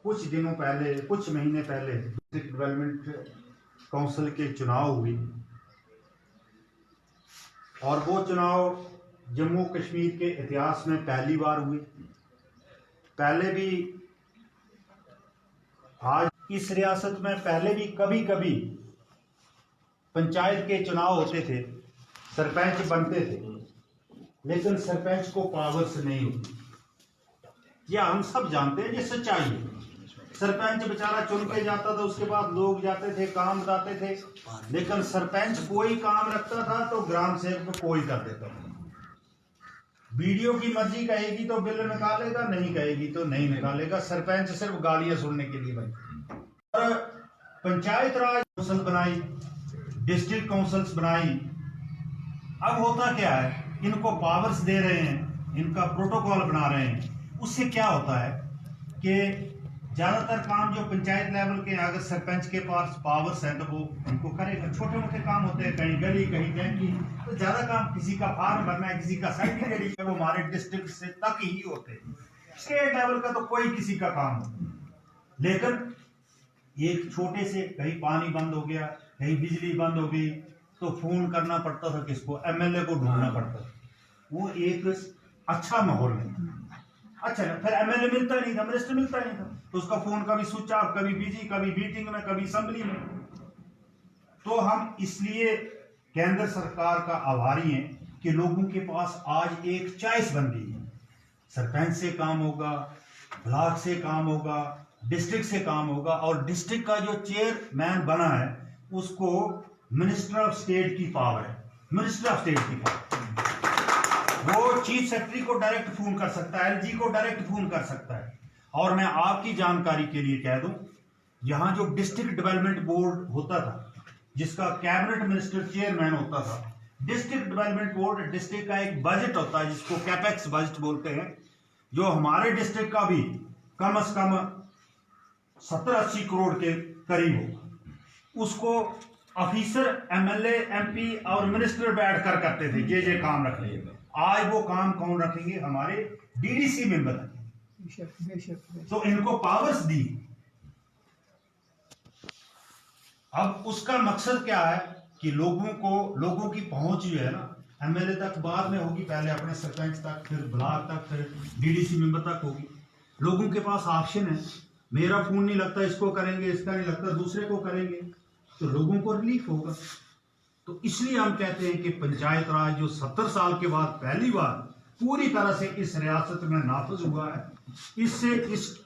कुछ दिनों पहले, कुछ महीने पहले डिस्ट्रिक्ट डेवलपमेंट काउंसिल के चुनाव हुए और वो चुनाव जम्मू कश्मीर के इतिहास में पहली बार हुए। पहले भी, आज इस रियासत में पहले भी कभी कभी पंचायत के चुनाव होते थे, सरपंच बनते थे, लेकिन सरपंच को पावर्स नहीं होती। यह हम सब जानते हैं, ये सच्चाई है। सरपंच बेचारा चुन के जाता था, उसके बाद लोग जाते थे, काम बताते थे, लेकिन सरपंच कोई काम रखता था तो ग्राम सेवक कोई कर देता था। वीडियो की मर्जी कहेगी तो बिल निकालेगा, नहीं कहेगी तो नहीं निकालेगा। सरपंच सिर्फ गालियां सुनने के लिए बने। और पंचायत राज काउंसिल बनाई, डिस्ट्रिक्ट काउंसिल्स बनाई। अब होता क्या है, इनको पावर्स दे रहे हैं, इनका प्रोटोकॉल बना रहे हैं। उससे क्या होता है कि ज्यादातर काम जो पंचायत लेवल के, अगर सरपंच के पास पावर्स हैं तो वो उनको करेगा। छोटे मोटे काम होते हैं, कहीं गली कहीं टैंकी, तो ज्यादा काम किसी का फार्म भरना है, किसी का सर्टिफिकेट है, वो हमारे डिस्ट्रिक्ट से तक ही होते हैं। स्टेट लेवल का तो कोई किसी का काम हो। लेकिन एक छोटे से कहीं पानी बंद हो गया, कहीं बिजली बंद हो गई, तो फोन करना पड़ता था किसको, एमएलए को ढूंढना पड़ता था। वो एक अच्छा माहौल नहीं। अच्छा, फिर एमएलए मिलता नहीं था, मिनिस्टर मिलता नहीं था, तो उसका फोन कभी स्विच ऑफ, कभी बिजी, कभी मीटिंग में, कभी असेंबली में। तो हम इसलिए केंद्र सरकार का आभारी हैं कि लोगों के पास आज एक चॉइस बन गई है। सरपंच से काम होगा, ब्लॉक से काम होगा, डिस्ट्रिक्ट से काम होगा, और डिस्ट्रिक्ट का जो चेयरमैन बना है उसको मिनिस्टर ऑफ स्टेट की पावर है। मिनिस्टर ऑफ स्टेट की पावर, वो चीफ सेक्रेटरी को डायरेक्ट फोन कर सकता है, एलजी को डायरेक्ट फोन कर सकता है। और मैं आपकी जानकारी के लिए कह दूं, यहां जो डिस्ट्रिक्ट डेवलपमेंट बोर्ड होता था, जिसका कैबिनेट मिनिस्टर चेयरमैन होता था, डिस्ट्रिक्ट डेवलपमेंट बोर्ड, डिस्ट्रिक्ट का एक बजट होता है जिसको कैपेक्स बजट बोलते हैं, जो हमारे डिस्ट्रिक्ट का भी कम से कम 70-80 करोड़ के करीब होगा। उसको ऑफिसर, एमएलए, एमपी और मिनिस्टर बैठकर करते थे, ये काम रख लेंगे। आज वो काम कौन रखेंगे, हमारे डीडीसी मेंबर रखेंगे। तो इनको पावर्स दी। अब उसका मकसद क्या है कि लोगों की पहुंच जो है ना, एमएलए तक बाद में होगी, पहले अपने सरपंच तक, फिर ब्लॉक तक, फिर डीडीसी मेंबर तक होगी। लोगों के पास ऑप्शन है, मेरा फोन नहीं लगता, इसको करेंगे, इसका नहीं लगता, दूसरे को करेंगे, तो लोगों को रिलीफ होगा। तो इसलिए हम कहते हैं कि पंचायत राज जो 70 साल के बाद पहली बार पूरी तरह से इस रियासत में नाफिज हुआ है, इससे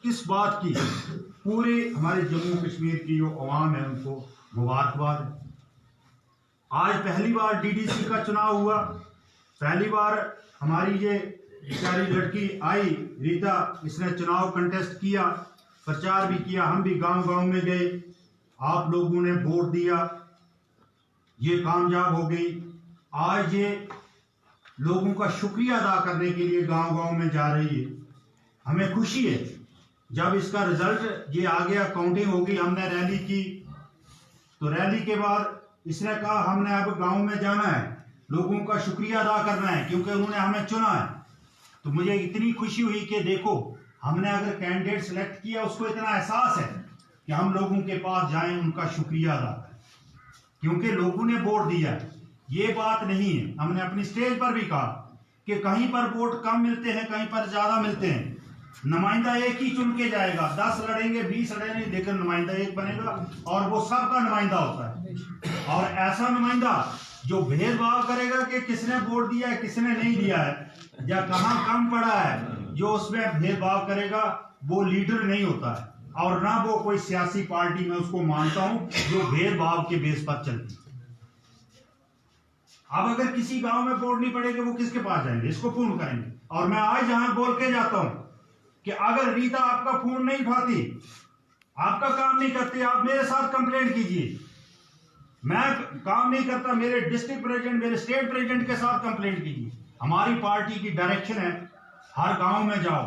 इस बात की पूरे हमारे जम्मू कश्मीर की जो अवाम है उनको मुबारकबाद है। आज पहली बार डीडीसी का चुनाव हुआ, पहली बार हमारी ये बेचारी लड़की आई रीता, इसने चुनाव कंटेस्ट किया, प्रचार भी किया, हम भी गांव गांव में गए, आप लोगों ने वोट दिया, ये कामयाब हो गई। आज ये लोगों का शुक्रिया अदा करने के लिए गांव गांव में जा रही है। हमें खुशी है जब इसका रिजल्ट ये आ गया, काउंटिंग होगी, हमने रैली की, तो रैली के बाद इसने कहा हमने अब गांव में जाना है, लोगों का शुक्रिया अदा करना है क्योंकि उन्होंने हमें चुना है। तो मुझे इतनी खुशी हुई कि देखो, हमने अगर कैंडिडेट सिलेक्ट किया, उसको इतना एहसास है कि हम लोगों के पास जाएं, उनका शुक्रिया अदा करें, क्योंकि लोगों ने वोट दिया है। ये बात नहीं है, हमने अपनी स्टेज पर भी कहा कि कहीं पर वोट कम मिलते हैं, कहीं पर ज्यादा मिलते हैं, नुमाइंदा एक ही चुन के जाएगा, 10 लड़ेंगे, 20 लड़ेंगे, लेकिन नुमाइंदा एक बनेगा और वो सबका नुमाइंदा होता है। और ऐसा नुमाइंदा जो भेदभाव करेगा कि किसने वोट दिया है, किसने नहीं दिया है, या कहां कम पड़ा है, जो उसमें भेदभाव करेगा, वो लीडर नहीं होता है। और ना वो कोई सियासी पार्टी में उसको मानता हूं जो भेदभाव के बेस पर चलती। अब अगर किसी गांव में वोट नहीं पड़ेगा, वो किसके पास जाएंगे, इसको फोन करेंगे। और मैं आज यहां बोल के जाता हूं कि अगर रीता आपका फोन नहीं उठाती, आपका काम नहीं करती, आप मेरे साथ कंप्लेंट कीजिए। मैं काम नहीं करता, मेरे डिस्ट्रिक्ट प्रेसिडेंट, मेरे स्टेट प्रेसिडेंट के साथ कंप्लेंट कीजिए। हमारी पार्टी की डायरेक्शन है, हर गांव में जाओ,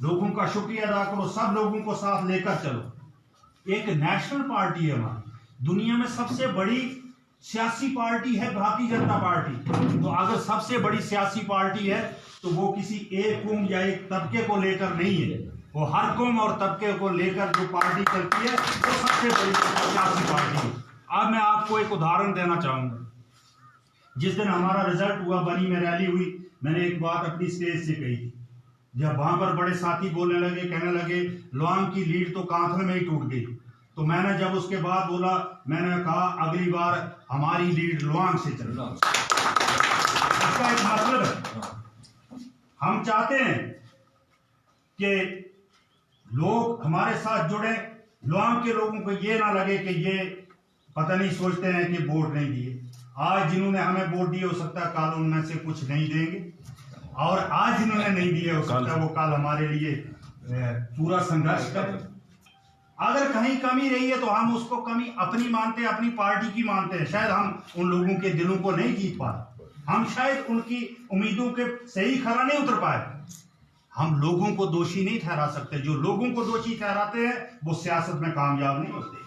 लोगों का शुक्रिया अदा करो, सब लोगों को साथ लेकर चलो। एक नेशनल पार्टी है हमारी, दुनिया में सबसे बड़ी सियासी पार्टी है भारतीय जनता पार्टी। तो अगर सबसे बड़ी सियासी पार्टी है तो वो किसी एक कौम या एक तबके को लेकर नहीं है, वो हर कौम और तबके को लेकर जो पार्टी चलती है वो सबसे बड़ी सियासी पार्टी है। अब मैं आपको एक उदाहरण देना चाहूंगा। जिस दिन हमारा रिजल्ट हुआ, बनी में रैली हुई, मैंने एक बात अपनी स्टेज से कही थी। जब वहां पर बड़े साथी बोलने लगे, कहने लगे लोआंग की लीड तो कांथल में ही टूट गई, तो मैंने जब उसके बाद बोला, मैंने कहा अगली बार हमारी लीड लोआंग से चलेगी। इसका एक मतलब है, हम चाहते हैं कि लोग हमारे साथ जुड़े। लोआंग के लोगों को ये ना लगे कि ये पता नहीं सोचते हैं कि वोट नहीं दिए। आज जिन्होंने हमें वोट दिए हो सकता है कल उनमें से कुछ नहीं देंगे, और आज जिन्होंने नहीं दिए हो सकता है वो कल हमारे लिए पूरा संघर्ष करें। अगर कहीं कमी रही है तो हम उसको कमी अपनी मानते हैं, अपनी पार्टी की मानते हैं। शायद हम उन लोगों के दिलों को नहीं जीत पाए, हम शायद उनकी उम्मीदों के सही खरा नहीं उतर पाए। हम लोगों को दोषी नहीं ठहरा सकते। जो लोगों को दोषी ठहराते हैं वो सियासत में कामयाब नहीं होते।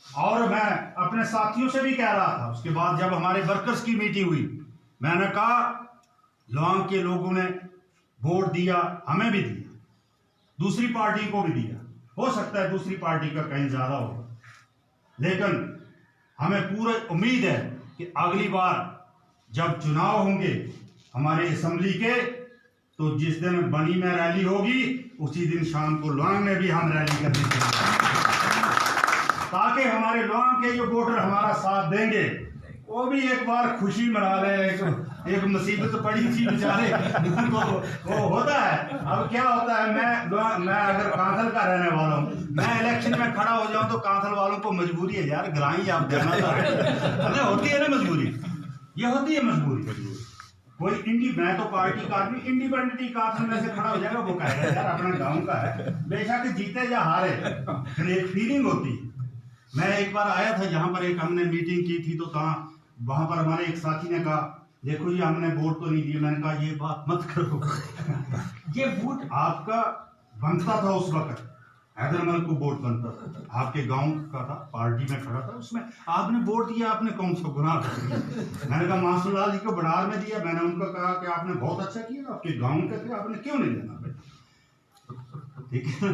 और मैं अपने साथियों से भी कह रहा था, उसके बाद जब हमारे वर्कर्स की मीटिंग हुई, मैंने कहा लोआंग के लोगों ने वोट दिया, हमें भी दिया, दूसरी पार्टी को भी दिया। हो सकता है दूसरी पार्टी का कहीं ज्यादा होगा, लेकिन हमें पूरी उम्मीद है कि अगली बार जब चुनाव होंगे हमारे असेंबली के, तो जिस दिन बनी में रैली होगी उसी दिन शाम को लोआंग में भी हम रैली करने चाहिए, ताकि हमारे लोआंग के जो वोटर हमारा साथ देंगे वो भी एक बार खुशी मना ले। एक मुसीबत पड़ी थी बेचारे वो होता है। अब क्या होता है, मैं अगर कांथल का रहने वाला हूँ, मैं इलेक्शन में खड़ा हो जाऊं तो कांथल वालों को मजबूरी है यार, ग्राही आप देना था। होती है ना मजबूरी, ये होती है मजबूरी। कोई मैं तो पार्टी का आदमी इंडिपेंडेंटली कांथल में से खड़ा हो जाएगा, वो कहेगा यार अपना गाँव का है, बेशक जीते या हारे, फिर एक फीलिंग होती है। मैं एक बार आया था जहां पर एक हमने मीटिंग की थी, तो वहां पर हमारे एक साथी ने कहा देखो जी हमने वोट तो नहीं दिए। मैंने कहा ये बात मत करो ये वोट आपका बनता था उस वक्त, हैदरमल को वोट बनता था, आपके गांव का था, पार्टी में खड़ा था, उसमें आपने वोट दिया, आपने कौन सा गुनाह कर दिया। मैंने कहा मासूम लाल जी को बनार में दिया, मैंने उनको कहा कि आपने बहुत अच्छा किया, आपके गाँव के थे, आपने क्यों नहीं देना। ठीक है,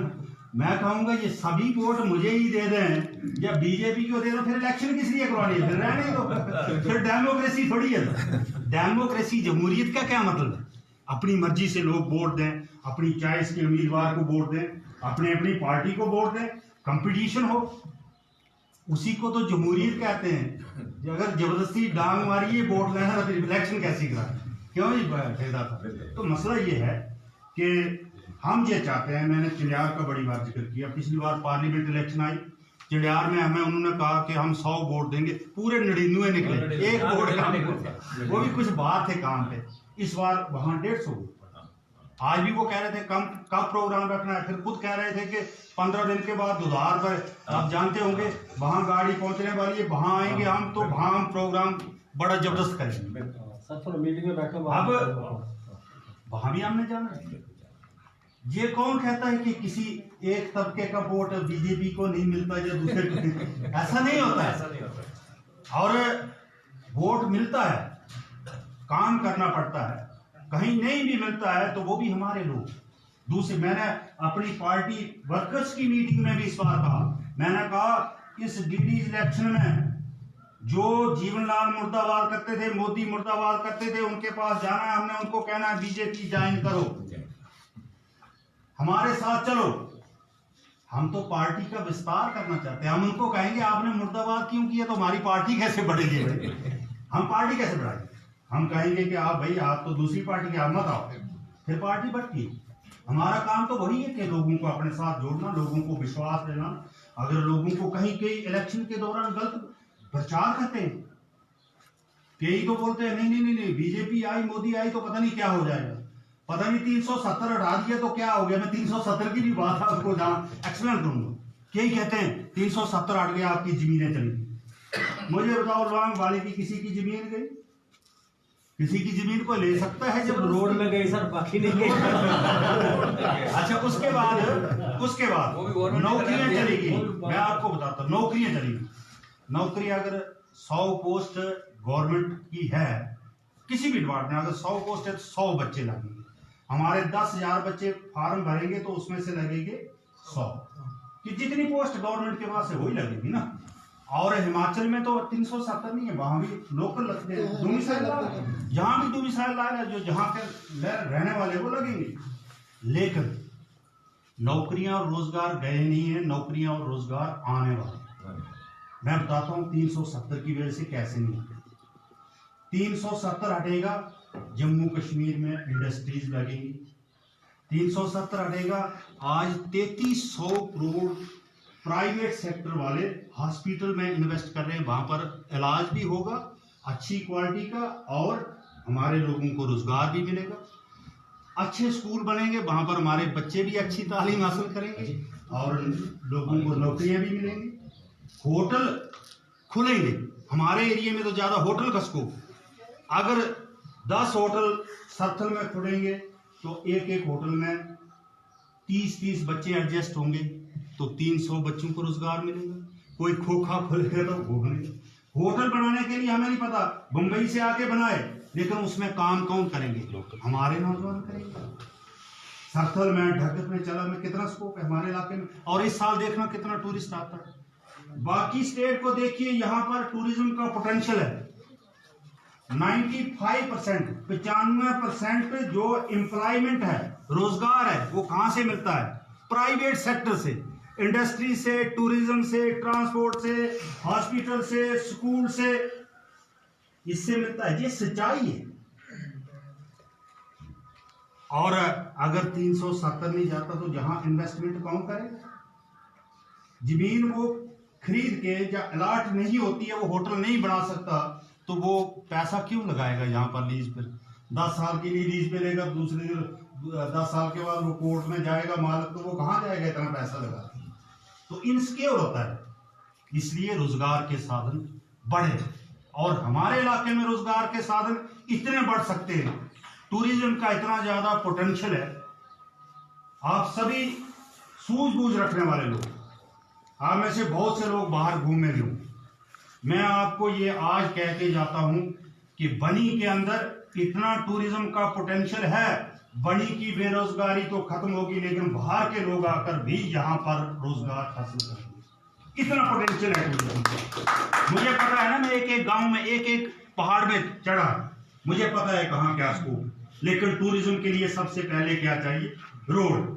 मैं कहूंगा ये सभी वोट मुझे ही दे दें या बीजेपी को दे दो, फिर इलेक्शन किस लिए करवानी है, फिर रहने दो, फिर डेमोक्रेसी थोड़ी है। डेमोक्रेसी जमहूरियत का क्या मतलब है? अपनी मर्जी से लोग वोट दें, अपनी चॉइस के उम्मीदवार को वोट दें, अपनी अपनी पार्टी को वोट दें, कंपटीशन हो, उसी को तो जमहूरियत कहते हैं। अगर जबरदस्ती डांग मारिए वोट लेना तो फिर इलेक्शन कैसी करा, क्यों जी फायदा था। तो मसला ये है कि हम ये चाहते हैं, मैंने चिड़ियार का बड़ी बार जिक्र किया, पिछली बार पार्लियामेंट इलेक्शन आई, चिड़ियार में हमें उन्होंने कहा कि हम 100 वोट देंगे, पूरे 99 निकले, एक वोट कम, वो भी कुछ बात है काम पे। इस बार वहां 150 वोट। आज भी वो कह रहे थे कब प्रोग्राम रखना है, फिर खुद कह रहे थे कि 15 दिन के बाद दुधार पर, आप जानते होंगे वहां गाड़ी पहुंचने वाली है, वहां आएंगे हम, तो वहां हम प्रोग्राम बड़ा जबरदस्त करेंगे। मीटिंग में बैठो, अब वहां भी हमने जाना है। ये कौन कहता है कि किसी एक तबके का वोट बीजेपी को नहीं मिलता या दूसरे को, ऐसा नहीं होता है। और वोट मिलता है, काम करना पड़ता है, कहीं नहीं भी मिलता है तो वो भी हमारे लोग। दूसरे, मैंने अपनी पार्टी वर्कर्स की मीटिंग में भी इस बार कहा, मैंने कहा इस डीडी इलेक्शन में जो जीवनलाल मुर्दाबाद करते थे, मोदी मुर्दाबाद करते थे, उनके पास जाना है, हमने उनको कहना है बीजेपी ज्वाइन करो, हमारे साथ चलो। हम तो पार्टी का विस्तार करना चाहते हैं। हम उनको कहेंगे आपने मुर्दाबाद क्यों किया, तो हमारी पार्टी कैसे बढ़ेगी भाई, हम पार्टी कैसे बढ़ाएंगे। हम कहेंगे कि आप भाई आप तो दूसरी पार्टी के, आप मत आओ, फिर पार्टी बढ़ती है। हमारा काम तो वही है कि लोगों को अपने साथ जोड़ना, लोगों को विश्वास देना। अगर लोगों को कहीं इलेक्शन के दौरान गलत प्रचार करते हैं, कई तो बोलते हैं नहीं बीजेपी आई, मोदी आई तो पता नहीं क्या हो जाएगा, पता नहीं 370 हटा दिया तो क्या हो गया। मैं 370 की भी बात आपको जहां एक्सप्लेन करूंगा। यही कहते हैं 370 हट गया, आपकी जमीनें चली। मुझे बताओ लोआंग वाले की किसी की जमीन गई? किसी की जमीन को ले सकता है जब रोड में गई सर, बाकी नहीं गई। अच्छा, उसके बाद नौकरियां चलेगी। मैं आपको बताता हूँ, नौकरियां चलेगी। नौकरी अगर 100 पोस्ट गवर्नमेंट की है, किसी भी डिपार्टमेंट अगर 100 पोस्ट है तो 100 बच्चे लगेंगे। हमारे 10,000 बच्चे फार्म भरेंगे तो उसमें से लगेंगे 100, कि जितनी पोस्ट गवर्नमेंट के पास है वही लगेगी ना। और हिमाचल में तो 370 नहीं है, वहां भी लोकल लगते हैं, डोमिसाइल है, यहाँ भी डोमिसाइल है, जो जहाँ के रहने वाले वो लगेंगे। लेकिन नौकरियां और रोजगार गए नहीं है, नौकरियां और रोजगार आने वाले। मैं बताता हूँ 370 की वजह से कैसे नहीं हटेगा। 370 हटेगा, जम्मू कश्मीर में इंडस्ट्रीज लगेंगी। 370 हटेगा, आज 3300 करोड़ प्राइवेट सेक्टर वाले हॉस्पिटल में इन्वेस्ट कर रहे हैं, वहां पर इलाज भी होगा अच्छी क्वालिटी का और हमारे लोगों को रोजगार भी मिलेगा। अच्छे स्कूल बनेंगे, वहां पर हमारे बच्चे भी अच्छी तालीम हासिल करेंगे और लोगों को नौकरियां भी मिलेंगी। होटल खुलेंगे, हमारे एरिया में तो ज्यादा होटल का स्कोप। अगर 10 होटल सरथल में खुलेंगे तो एक एक होटल में 30-30 बच्चे एडजस्ट होंगे तो 300 बच्चों को रोजगार मिलेगा। कोई खोखा खुलेगा तो घूमने। होटल बनाने के लिए हमें नहीं पता, मुंबई से आके बनाए, लेकिन उसमें काम कौन करेंगे? हमारे नौजवान करेंगे। सरथल में, ढक्कन में, चला में कितना स्कोप है हमारे इलाके में। और इस साल देखना कितना टूरिस्ट आता है। बाकी स्टेट को देखिए, यहाँ पर टूरिज्म का पोटेंशियल है 95%, 95% जो एम्प्लॉयमेंट है, रोजगार है, वो कहां से मिलता है? प्राइवेट सेक्टर से, इंडस्ट्री से, टूरिज्म से, ट्रांसपोर्ट से, हॉस्पिटल से, स्कूल से, इससे मिलता है। ये सच्चाई है। और अगर 370 नहीं जाता तो जहां इन्वेस्टमेंट कौन करेगा? जमीन वो खरीद के या अलॉट नहीं होती है, वो होटल नहीं बना सकता, तो वो पैसा क्यों लगाएगा यहाँ पर लीज पर? 10 साल के लिए लीज पे लेगा, दूसरे 10 साल के बाद वो कोर्ट में जाएगा मालिक, तो वो कहाँ जाएगा इतना पैसा लगा? तो इनसिक्योर होता है। इसलिए रोजगार के साधन बढ़े और हमारे इलाके में रोजगार के साधन इतने बढ़ सकते हैं, टूरिज्म का इतना ज्यादा पोटेंशियल है। आप सभी सूझबूझ रखने वाले लोग, आप में से बहुत से लोग बाहर घूमे भी हों, मैं आपको ये आज कह के जाता हूं कि बनी के अंदर इतना टूरिज्म का पोटेंशियल है। बनी की बेरोजगारी तो खत्म होगी, लेकिन बाहर के लोग आकर भी यहाँ पर रोजगार हासिल करेंगे, इतना पोटेंशियल है टूरिज्म का। मुझे पता है ना, मैं एक एक गांव में, एक एक पहाड़ में चढ़ा, मुझे पता है कहाँ क्या स्कोप। लेकिन टूरिज्म के लिए सबसे पहले क्या चाहिए? रोड।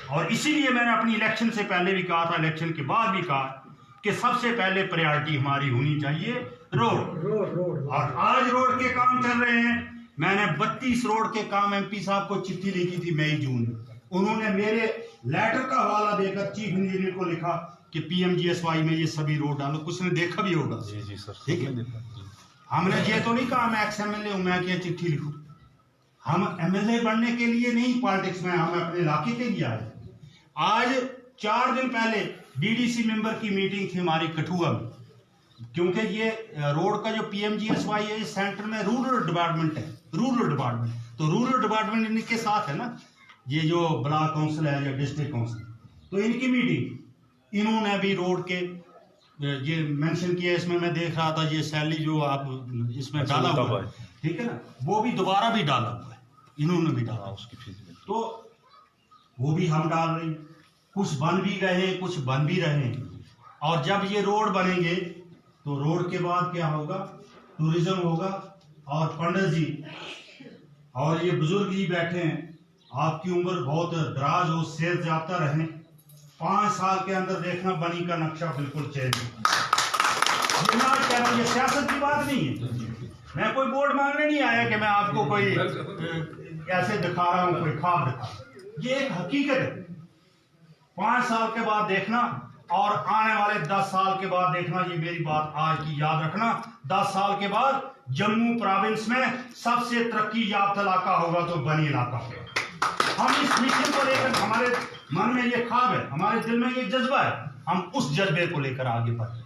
और इसीलिए मैंने अपनी इलेक्शन से पहले भी कहा था, इलेक्शन के बाद भी कहा कि सबसे पहले प्रायोरिटी हमारी होनी चाहिए रोड। और आज रोड के काम चल रहे हैं। मैंने 32 रोड के काम एमपी साहब को चिट्ठी लिखी थी मई जून में। उन्होंने मेरे लेटर का हवाला देकर चीफ इंजीनियर को लिखा कि पीएमजीएसवाई में ये सभी रोड डालो। कुछ ने देखा भी होगा। जी सर, ठीक है। हमने ये तो नहीं कहा मैं एक्स एमएलए हूं, मैं क्या चिट्ठी लिखूं। हम एमएलए बनने के लिए नहीं पॉलिटिक्स में, हम अपने इलाके के लिए आए। आज 4 दिन पहले डीडीसी मेंबर की मीटिंग थी हमारी कठुआ में, क्योंकि ये रोड का जो पीएमजीएसवाई है, सेंटर में रूरल डिपार्टमेंट है, रूरल डिपार्टमेंट। तो रूरल डिपार्टमेंट इनके साथ है ना, ये जो ब्लॉक काउंसिल है या डिस्ट्रिक्ट काउंसिल, तो इनकी मीटिंग, इन्होंने भी रोड के ये मेंशन किया। इसमें मैं देख रहा था ये सैली जो आप इसमें डाला हुआ है, ठीक है ना, वो भी दोबारा भी डाला हुआ है, इन्होंने भी डाला उसकी फीस। तो वो भी हम डाल रहे हैं। कुछ बन भी गए, कुछ बन भी रहे हैं। और जब ये रोड बनेंगे तो रोड के बाद क्या होगा? टूरिज्म होगा। और पंडित जी और ये बुजुर्ग जी बैठे हैं, आपकी उम्र बहुत दराज हो, सेहत जाता रहे। 5 साल के अंदर देखना बनी का नक्शा बिल्कुल चेंज। ये सियासत की बात नहीं है। मैं कोई बोर्ड मांगने नहीं आया कि मैं आपको कोई ऐसे दिखा रहा हूं, कोई ख्वाब दिखा। ये एक हकीकत है। 5 साल के बाद देखना और आने वाले 10 साल के बाद देखना। ये मेरी बात आज की याद रखना। 10 साल के बाद जम्मू प्रोविंस में सबसे तरक्की याफ्ता इलाका होगा तो बनी इलाका होगा। हम इस मिशन को लेकर, हमारे मन में ये ख्वाब है, हमारे दिल में ये जज्बा है, हम उस जज्बे को लेकर आगे बढ़े।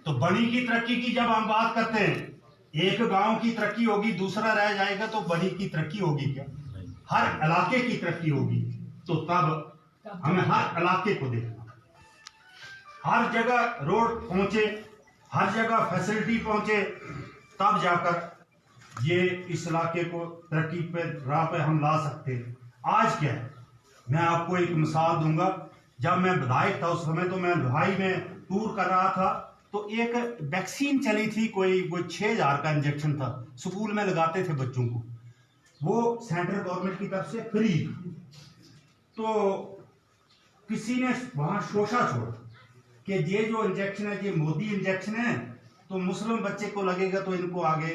तो बनी की तरक्की की जब हम बात करते हैं, एक गांव की तरक्की होगी, दूसरा रह जाएगा, तो बनी की तरक्की होगी क्या? हर इलाके की तरक्की होगी। तो तब हमें हर इलाके को देखना, हर जगह रोड पहुंचे, हर जगह फैसिलिटी पहुंचे, तब जाकर ये इस इलाके को तरक्की पे राह पे हम ला सकते। आज क्या है, मैं आपको एक मिसाल दूंगा। जब मैं विधायक था उस समय तो मैं दुहाई में टूर कर रहा था, तो एक वैक्सीन चली थी, कोई वो 6,000 का इंजेक्शन था, स्कूल में लगाते थे बच्चों को, वो सेंट्रल गवर्नमेंट की तरफ से फ्री। तो किसी ने वहां शोषा छोड़ा कि ये जो इंजेक्शन है ये मोदी इंजेक्शन है, तो मुस्लिम बच्चे को लगेगा तो इनको आगे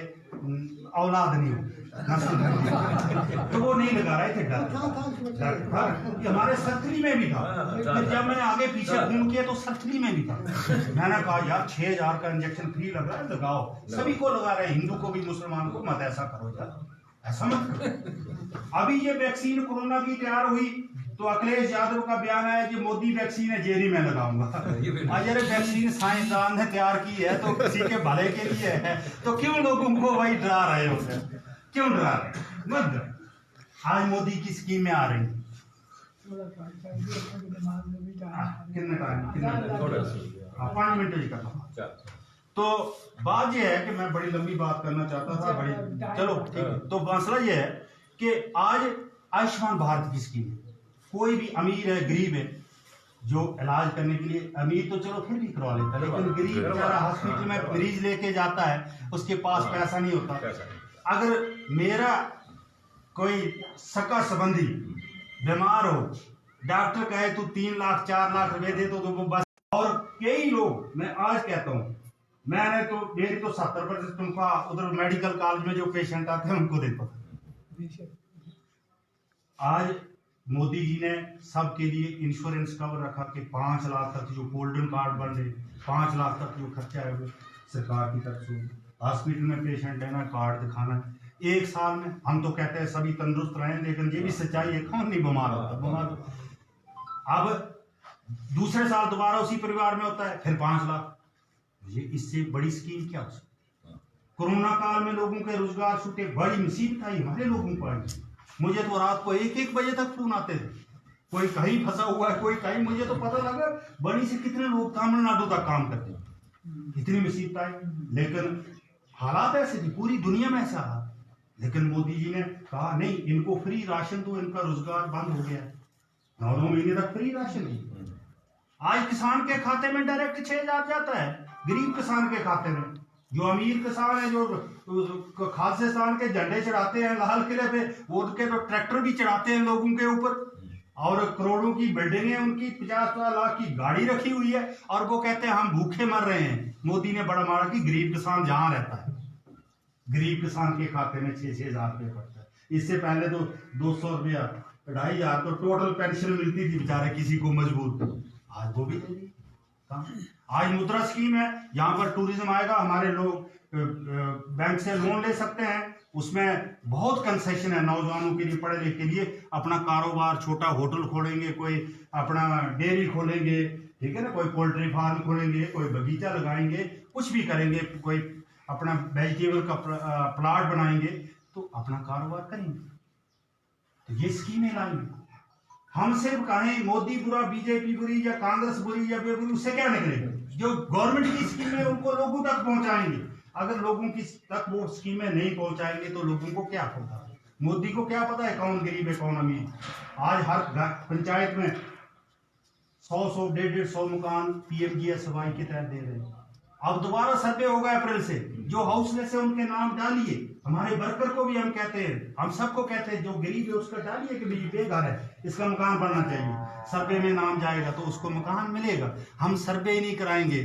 औलाद नहीं होगी, नस्ल नहीं। तो वो नहीं लगा रहे थे, डर था। ये हमारे सरथली में भी था। फिर जब मैंने आगे पीछे घूम किया तो सरथली में भी था। मैंने कहा यार 6,000 का इंजेक्शन फ्री लग रहा है, लगाओ। सभी को लगा रहे, हिंदू को भी मुसलमान को, मत ऐसा करो यार, ऐसा मत करो। अभी ये वैक्सीन कोरोना की तैयार हुई तो अखिलेश यादव का बयान है कि मोदी वैक्सीन है जेरी में लगाऊंगा। अगर वैक्सीन साइंसदान ने तैयार की है तो किसी के भले के लिए है, तो क्यों लोगों को वही डरा रहे हो? क्यों डरा रहे? मत डरो। आज मोदी की स्कीमें आ रही हैं। कितने टाइम? 5 मिनट ही करना। तो बात यह है कि मैं बड़ी लंबी बात करना चाहता था, बड़ी चलो ठीक है। तो मसला यह है कि आज आयुष्मान भारत की स्कीम है, कोई भी अमीर है गरीब है जो इलाज करने के लिए, अमीर तो चलो फिर भी करवा लेता है, लेकिन गरीब बेचारा हॉस्पिटल में मरीज लेके जाता है, उसके पास पैसा नहीं होता। अगर मेरा कोई सका संबंधी बीमार हो, डॉक्टर कहे तू 3 लाख 4 लाख रुपए दे तो वो बस। और कई लोग, मैं आज कहता हूँ, मैंने तो मेरी तो 70% तनख्वाह उधर मेडिकल कॉलेज में जो पेशेंट आते हैं उनको देता था। आज मोदी जी ने सबके लिए इंश्योरेंस कवर रखा कि 5 लाख तक जो गोल्डन कार्ड बन रहे, 5 लाख तक जो खर्चा है वो सरकार की तरफ से। हॉस्पिटल में पेशेंट है ना, कार्ड दिखाना है 1 साल में। हम तो कहते हैं सभी तंदुरुस्त रहें, लेकिन ये भी सच्चाई है, कौन नहीं बीमार होता? बीमार अब दूसरे साल दोबारा उसी परिवार में होता है, फिर 5 लाख। ये इससे बड़ी स्कीम क्या हो सकती? कोरोना काल में लोगों के रोजगार छूटे, बड़ी मुसीबत आई हमारे लोगों को आई। मुझे तो रात को 1-1 बजे तक फोन आते थे, कोई कहीं फंसा हुआ है, कोई कहीं। मुझे तो पता लगा बड़ी से कितने लोग तमिलनाडु तक काम करते हैं, इतनी मुसीबत आई। लेकिन हालात ऐसे थे, पूरी दुनिया में ऐसा हालात। लेकिन मोदी जी ने कहा नहीं, इनको फ्री राशन दो, इनका रोजगार बंद हो गया है। 9 महीने तक फ्री राशन। आज किसान के खाते में डायरेक्ट 6,000 जाता है, गरीब किसान के खाते में। जो अमीर किसान है, जो खालिस्तान के झंडे चढ़ाते हैं लाल किले पे, वो उनके तो ट्रैक्टर भी चढ़ाते हैं लोगों के ऊपर, और करोड़ों की बिल्डिंगें, उनकी 50 लाख की गाड़ी रखी हुई है, और वो कहते हैं हम भूखे मर रहे हैं। मोदी ने बड़ा मारा कि गरीब किसान जहां रहता है, गरीब किसान के खाते में 6,000 रुपये पड़ता है। इससे पहले तो 200 रुपया 2,500 तो टोटल पेंशन मिलती थी बेचारे किसी को मजबूर, आज वो भी दे दी। आज मुद्रा स्कीम है, यहाँ पर टूरिज्म आएगा, हमारे लोग बैंक से लोन ले सकते हैं, उसमें बहुत कंसेशन है नौजवानों के लिए, पढ़े लिखे के लिए। अपना कारोबार, छोटा होटल खोलेंगे, कोई अपना डेयरी खोलेंगे, ठीक है ना, कोई पोल्ट्री फार्म खोलेंगे, कोई बगीचा लगाएंगे, कुछ भी करेंगे, कोई अपना वेजिटेबल का प्लाट बनाएंगे, तो अपना कारोबार करेंगे। तो ये स्कीमें लाएंगे। हम सिर्फ कहें मोदी बुरा, बीजेपी बुरी, या कांग्रेस बुरी, या बेबुरी, उससे क्या निकलेगा? जो गवर्नमेंट की स्कीमें उनको लोगों तक पहुंचाएंगे। अगर लोगों की तक वो स्कीमें नहीं पहुंचाएंगे तो लोगों को क्या पता? मोदी को क्या पता है कौन गरीब है कौन अमीर? आज हर पंचायत में 100-100, 150-150 मकान PMGSY के तहत दे रहे हैं। अब दोबारा सर्वे होगा अप्रैल से, जो हाउसलेस है उनके नाम डालिए। हमारे वर्कर को भी हम कहते हैं, हम सबको कहते हैं, जो गरीब है उसका डालिए कि भाई बेघर है, इसका मकान बनना चाहिए। सर्वे में नाम जाएगा तो उसको मकान मिलेगा। हम सर्वे ही नहीं कराएंगे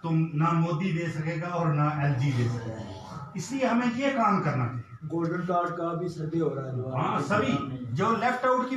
तो ना मोदी दे सकेगा और ना LG दे सकेगा। इसलिए हमें ये काम करना चाहिए। गोल्डन कार्ड का भी सर्वे हो रहा है। हाँ, सभी जो लेफ्ट आउट की